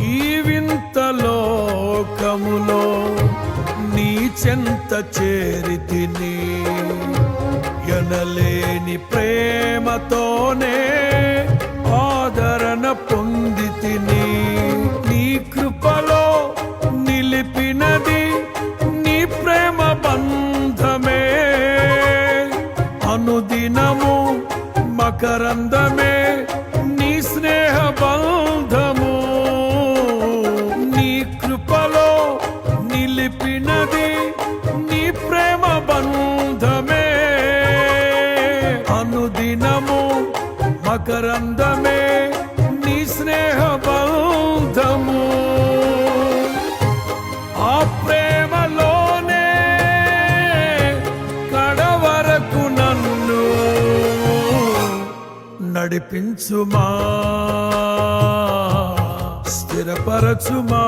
ఈ వింత లోకములో నీ చెంత చేరితిని, ఎనలేని ప్రేమతోనే ఆదరణ పొందితిని. నీ కృపలో నిలిపినది నీ ప్రేమ బంధమే, అనుదినము మకరందమే నీ స్నేహ బంధము. నీ కృపలో నిలిపినది నీ ప్రేమ బంధమే, అనుదినము మకరందమే నీ స్నేహ బంధము. ఆ ప్రేమలోనే కడవరకు నన్ను నడిపించుమా, స్థిరపరచుమా.